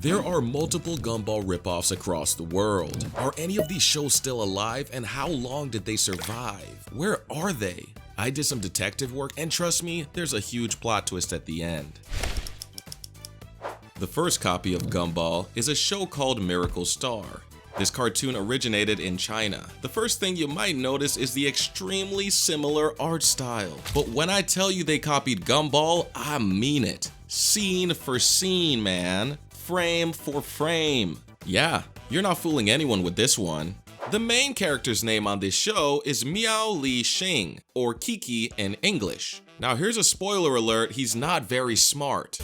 There are multiple Gumball ripoffs across the world. Are any of these shows still alive, and how long did they survive? Where are they? I did some detective work, and trust me, there's a huge plot twist at the end. The first copy of Gumball is a show called Miracle Star. This cartoon originated in China. The first thing you might notice is the extremely similar art style. But when I tell you they copied Gumball, I mean it. Scene for scene, man. Frame for frame. Yeah, you're not fooling anyone with this one. The main character's name on this show is Miao Li Xing, or Kiki in English. Now here's a spoiler alert, he's not very smart.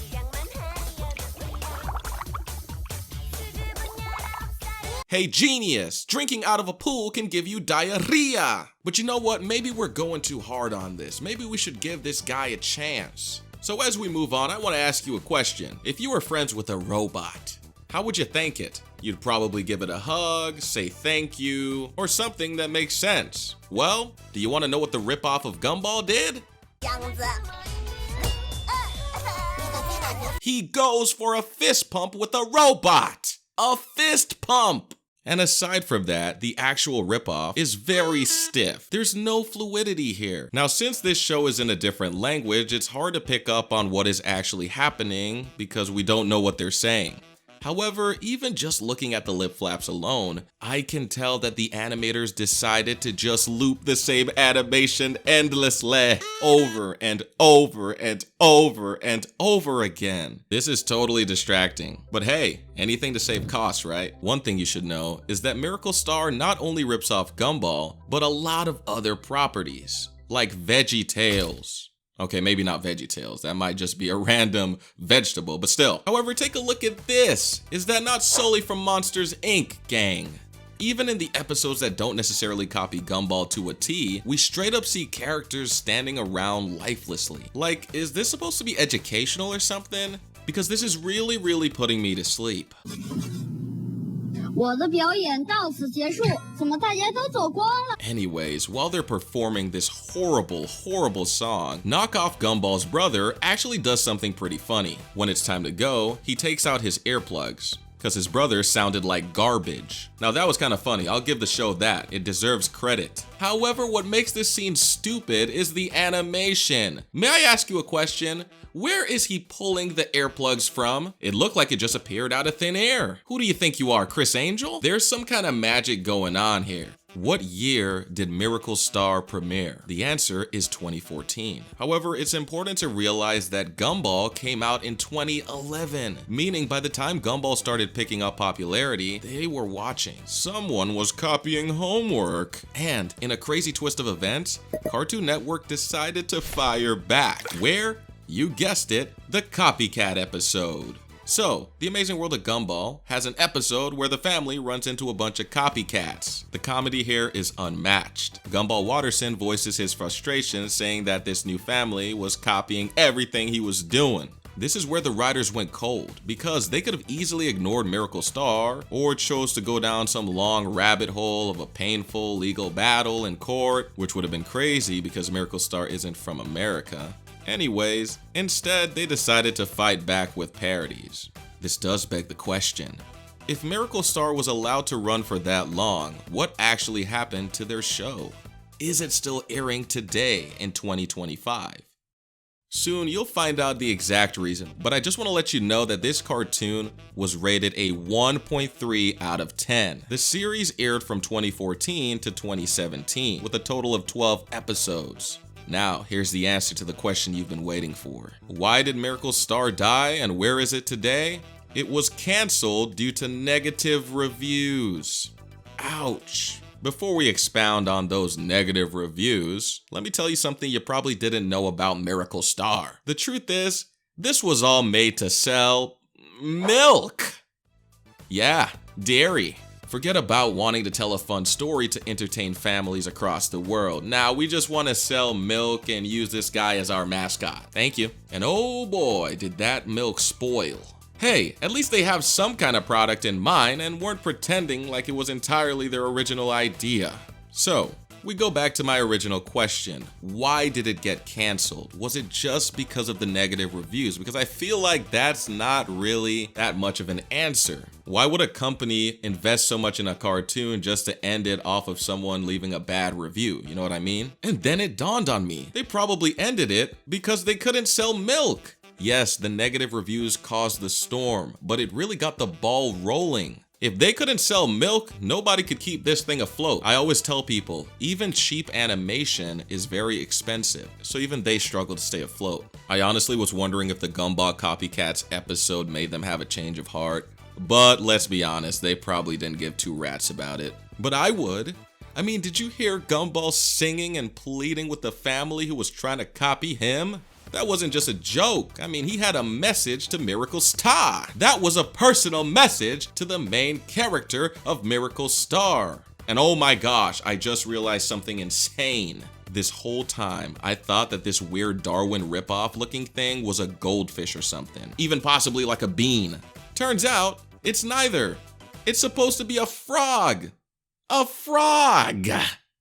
Hey genius, drinking out of a pool can give you diarrhea. But you know what, maybe we're going too hard on this. Maybe we should give this guy a chance. So as we move on, I want to ask you a question. If you were friends with a robot, how would you thank it? You'd probably give it a hug, say thank you, or something that makes sense. Well, do you want to know what the ripoff of Gumball did? He goes for a fist pump with a robot! A fist pump! And aside from that, the actual ripoff is very stiff. There's no fluidity here. Now, since this show is in a different language, it's hard to pick up on what is actually happening because we don't know what they're saying. However, even just looking at the lip flaps alone, I can tell that the animators decided to just loop the same animation endlessly, over and over and over and over again. This is totally distracting. But hey, anything to save costs, right? One thing you should know is that Miracle Star not only rips off Gumball, but a lot of other properties, like VeggieTales. Okay, maybe not VeggieTales, that might just be a random vegetable, but still. However, take a look at this. Is that not solely from Monsters, Inc., gang? Even in the episodes that don't necessarily copy Gumball to a T, we straight up see characters standing around lifelessly. Like, is this supposed to be educational or something? Because this is really putting me to sleep. Anyways, while they're performing this horrible song, knockoff Gumball's brother actually does something pretty funny. When it's time to go, he takes out his earplugs, because his brother sounded like garbage. Now that was kind of funny, I'll give the show that, it deserves credit. However, what makes this scene stupid is the animation. May I ask you a question? Where is he pulling the earplugs from? It looked like it just appeared out of thin air. Who do you think you are, Chris Angel? There's some kind of magic going on here. What year did Miracle Star premiere? The answer is 2014. However, it's important to realize that Gumball came out in 2011, meaning by the time Gumball started picking up popularity, they were watching. Someone was copying homework. And in a crazy twist of events, Cartoon Network decided to fire back. Where? You guessed it, the copycat episode. So, The Amazing World of Gumball has an episode where the family runs into a bunch of copycats. The comedy here is unmatched. Gumball Watterson voices his frustration, saying that this new family was copying everything he was doing. This is where the writers went cold, because they could have easily ignored Miracle Star, or chose to go down some long rabbit hole of a painful legal battle in court, which would have been crazy because Miracle Star isn't from America. Anyways, instead they decided to fight back with parodies. This does beg the question. If Miracle Star was allowed to run for that long, what actually happened to their show? Is it still airing today in 2025? Soon you'll find out the exact reason, but I just want to let you know that this cartoon was rated a 1.3 out of 10. The series aired from 2014 to 2017 with a total of 12 episodes. Now, here's the answer to the question you've been waiting for. Why did Miracle Star die and where is it today? It was canceled due to negative reviews. Ouch. Before we expound on those negative reviews, let me tell you something you probably didn't know about Miracle Star. The truth is, this was all made to sell milk. Yeah, dairy. Forget about wanting to tell a fun story to entertain families across the world. Now, we just want to sell milk and use this guy as our mascot. Thank you. And oh boy, did that milk spoil. Hey, at least they have some kind of product in mind and weren't pretending like it was entirely their original idea. So, We go back to my original question. Why did it get canceled? Was it just because of the negative reviews? Because I feel like that's not really that much of an answer. Why would a company invest so much in a cartoon just to end it off of someone leaving a bad review? You know what I mean? And then it dawned on me. They probably ended it because they couldn't sell milk. Yes, the negative reviews caused the storm, but it really got the ball rolling. If they couldn't sell milk, nobody could keep this thing afloat. I always tell people, even cheap animation is very expensive, so even they struggle to stay afloat. I honestly was wondering if the Gumball Copycats episode made them have a change of heart, but let's be honest, they probably didn't give two rats about it. But I would. I mean, did you hear Gumball singing and pleading with the family who was trying to copy him? That wasn't just a joke. I mean, he had a message to Miracle Star. That was a personal message to the main character of Miracle Star. And oh my gosh, I just realized something insane. This whole time, I thought that this weird Darwin ripoff looking thing was a goldfish or something. Even possibly like a bean. Turns out, it's neither. It's supposed to be a frog. A frog!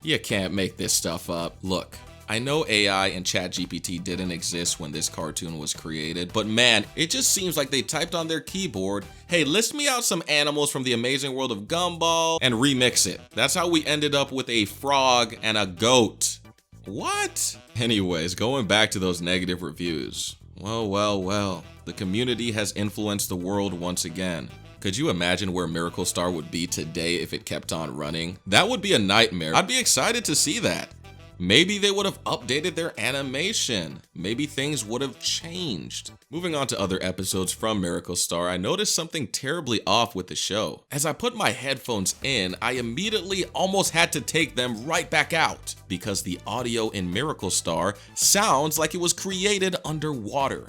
You can't make this stuff up. Look. I know AI and ChatGPT didn't exist when this cartoon was created, but man, it just seems like they typed on their keyboard, hey, list me out some animals from the Amazing World of Gumball, and remix it. That's how we ended up with a frog and a goat. What? Anyways, going back to those negative reviews. Well, the community has influenced the world once again. Could you imagine where Miracle Star would be today if it kept on running? That would be a nightmare. I'd be excited to see that. Maybe they would have updated their animation. Maybe things would have changed. Moving on to other episodes from Miracle Star, I noticed something terribly off with the show. As I put my headphones in, I immediately almost had to take them right back out because the audio in Miracle Star sounds like it was created underwater.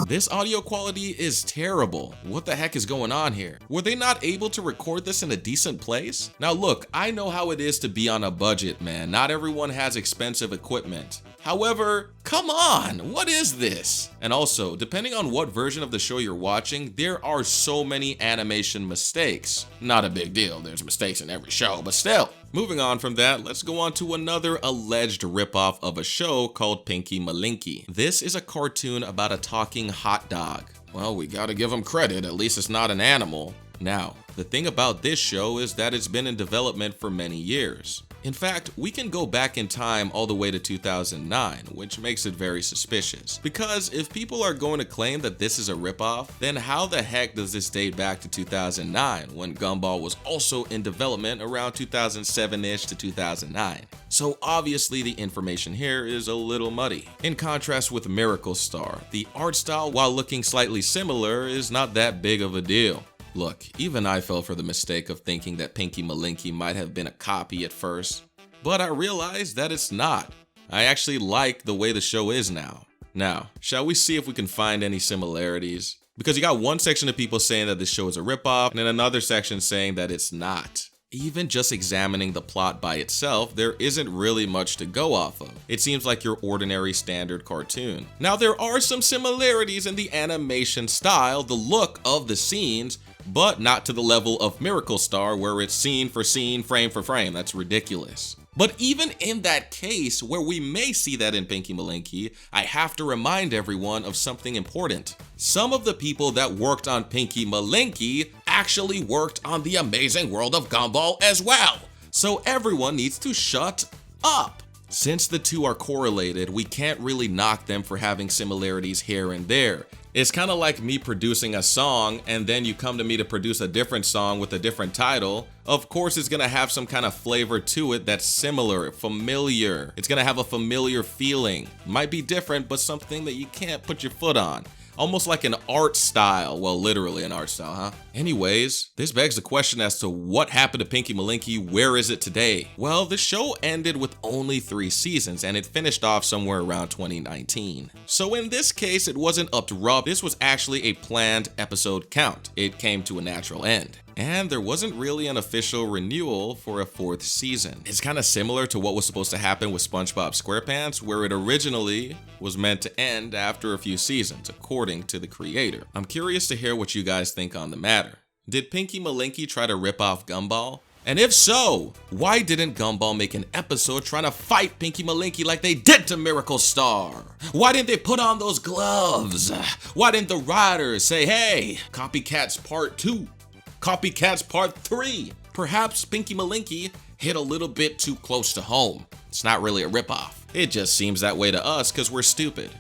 This audio quality is terrible. What the heck is going on here? Were they not able to record this in a decent place? Now look, I know how it is to be on a budget, man. Not everyone has expensive equipment. However, come on, what is this? And also, depending on what version of the show you're watching, there are so many animation mistakes. Not a big deal, there's mistakes in every show, but still. Moving on from that, let's go on to another alleged ripoff of a show called Pinky Malinky. This is a cartoon about a talking hot dog. Well, we gotta give them credit, at least it's not an animal. Now, the thing about this show is that it's been in development for many years. In fact, we can go back in time all the way to 2009, which makes it very suspicious. Because if people are going to claim that this is a ripoff, then how the heck does this date back to 2009 when Gumball was also in development around 2007-ish to 2009? So obviously the information here is a little muddy. In contrast with Miracle Star, the art style, while looking slightly similar, is not that big of a deal. Look, even I fell for the mistake of thinking that Pinky Malinky might have been a copy at first, but I realized that it's not. I actually like the way the show is now. Now, shall we see if we can find any similarities? Because you got one section of people saying that this show is a ripoff, and then another section saying that it's not. Even just examining the plot by itself, there isn't really much to go off of. It seems like your ordinary standard cartoon. Now, there are some similarities in the animation style, the look of the scenes, but not to the level of Miracle Star where it's scene for scene, frame for frame. That's ridiculous. But even in that case, where we may see that in Pinky Malinky, I have to remind everyone of something important. Some of the people that worked on Pinky Malinky actually worked on the Amazing World of Gumball as well. So everyone needs to shut up. Since the two are correlated, we can't really knock them for having similarities here and there. It's kind of like me producing a song and then you come to me to produce a different song with a different title. Of course, it's gonna have some kind of flavor to it that's similar, familiar. It's gonna have a familiar feeling. Might be different, but something that you can't put your foot on. Almost like an art style. Well, literally an art style, huh? Anyways, this begs the question as to what happened to Pinky Malinky. Where is it today? Well, the show ended with only 3 seasons and it finished off somewhere around 2019. So in this case, it wasn't up to Rob. This was actually a planned episode count. It came to a natural end. And there wasn't really an official renewal for a 4th season. It's kind of similar to what was supposed to happen with SpongeBob SquarePants, where it originally was meant to end after a few seasons, according to the creator. I'm curious to hear what you guys think on the matter. Did Pinky Malinky try to rip off Gumball? And if so, why didn't Gumball make an episode trying to fight Pinky Malinky like they did to Miracle Star? Why didn't they put on those gloves? Why didn't the writers say, hey, Copycats Part 2, Copycats Part 3? Perhaps Pinky Malinky hit a little bit too close to home. It's not really a ripoff. It just seems that way to us because we're stupid.